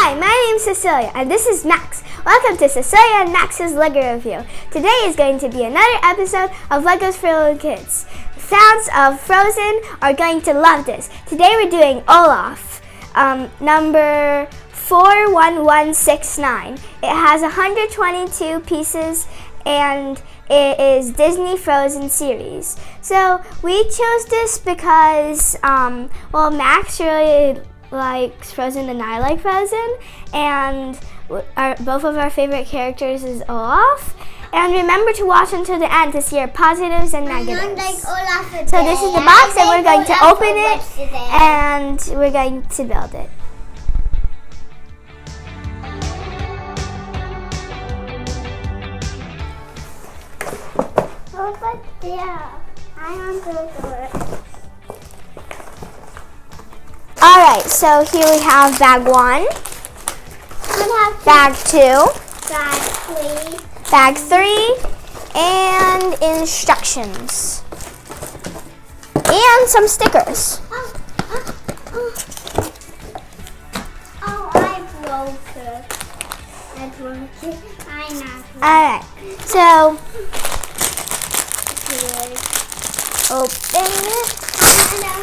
Hi, my name is Cecilia, and this is Max. Welcome to Cecilia and Max's Lego Review. Today is going to be another episode of Legos for Little Kids. Fans of Frozen are going to love this. Today we're doing Olaf, number 41169. It has 122 pieces, and it is Disney Frozen series. So we chose this because, Max really likes Frozen and I like Frozen, and both of our favorite characters is Olaf. And remember to watch until the end to see our positives and negatives. So this is the box, and we're going to open it, and we're going to build it. Over there. I want to do it. Alright, so here we have bag 1, bag 2, bag 3, and instructions. And some stickers. I broke it. Alright, so open it.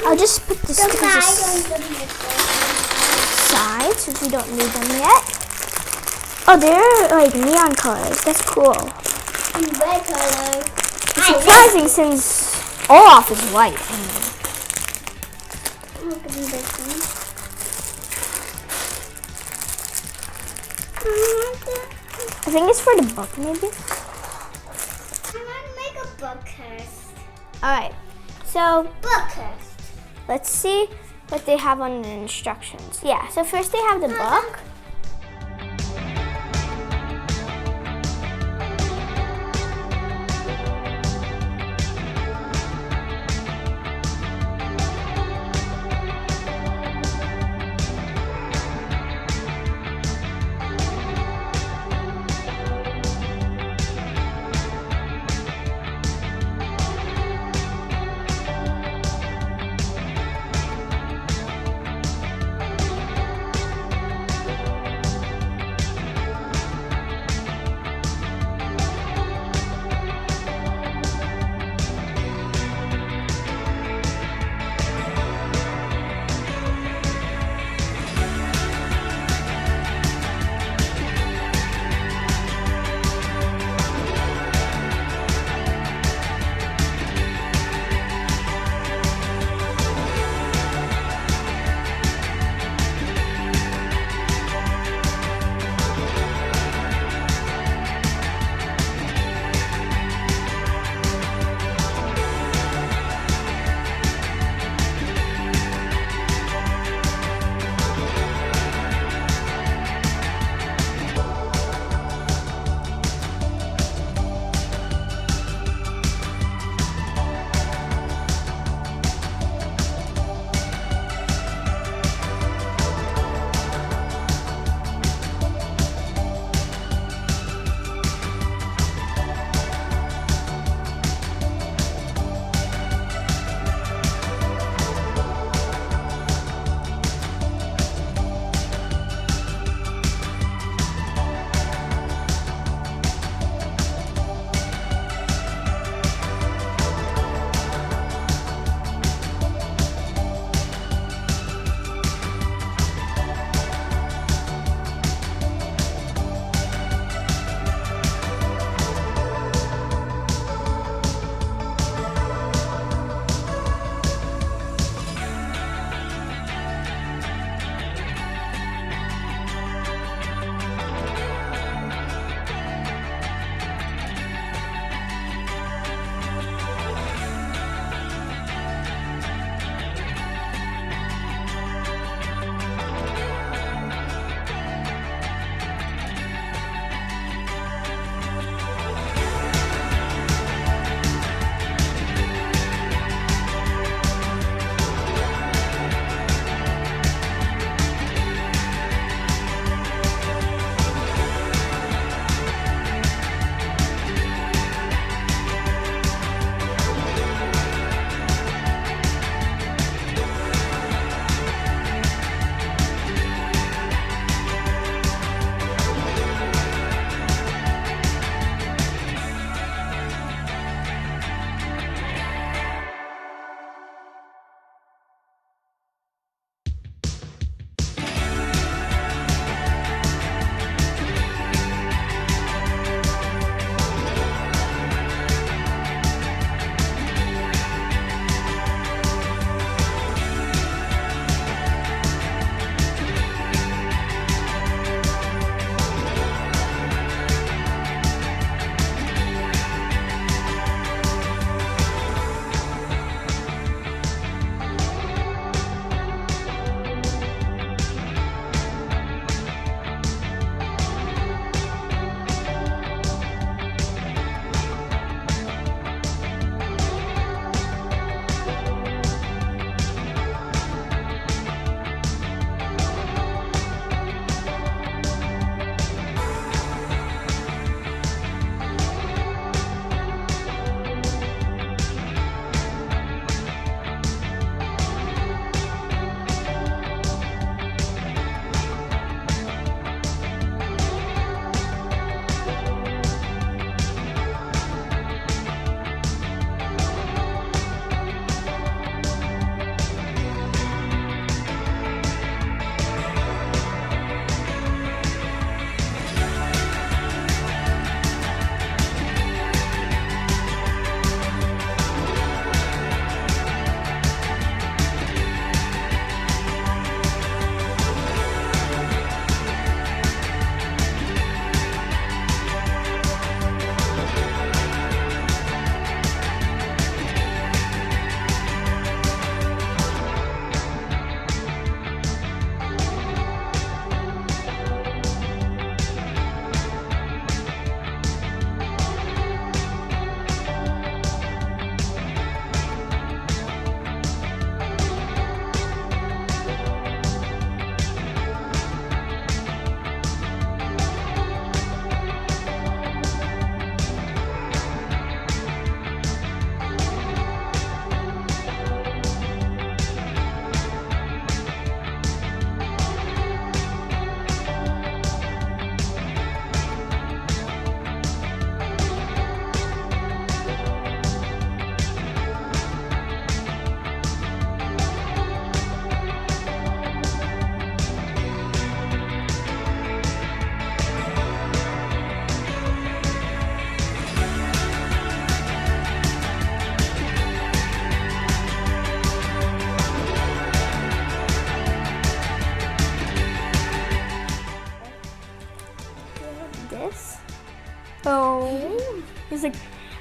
I'll just put the stickers aside since we don't need them yet. Oh, they're like neon colors. That's cool. And red color. It's surprising since Olaf is white. Look at this one. I think it's for the book, maybe. I want to make a book first. Alright, so Book first. let's see what they have on the instructions. Yeah, so first they have the book.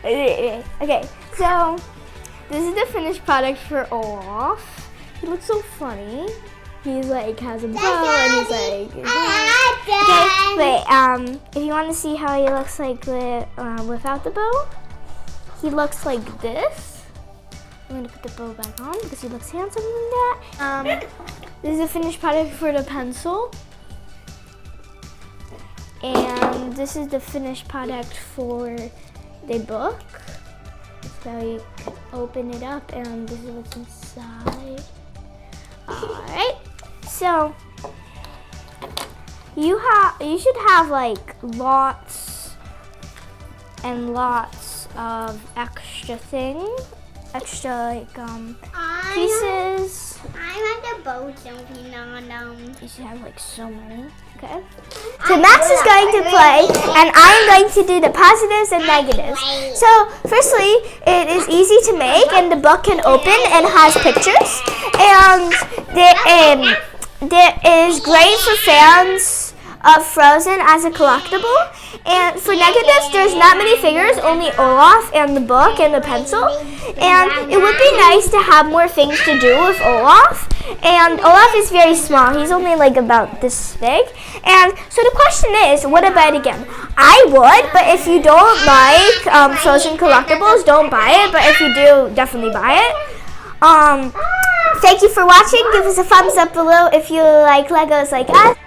Okay, so this is the finished product for Olaf. He looks so funny. He's like has a bow and he's like. Okay, wait. If you want to see how he looks like without the bow, he looks like this. I'm gonna put the bow back on because he looks handsome like that. This is the finished product for the pencil. And this is the finished product for the book. So you open it up and this is what's inside. Alright. So you should have like lots and lots of extra things. Extra like pieces. I want the bow jumping on them. You should have like so many. Okay. So Max is going to play, and I'm going to do the positives and negatives. So firstly, it is easy to make, and the book can open and has pictures. And there is great for fans of Frozen as a collectible. And for negatives, there's not many figures, only Olaf and the book and the pencil. And it would be nice to have more things to do with Olaf. And Olaf is very small. He's only like about this big. And so the question is, would I buy it again? I would, but if you don't like Frozen collectibles, don't buy it. But if you do, definitely buy it. Thank you for watching. Give us a thumbs up below if you like Legos like us.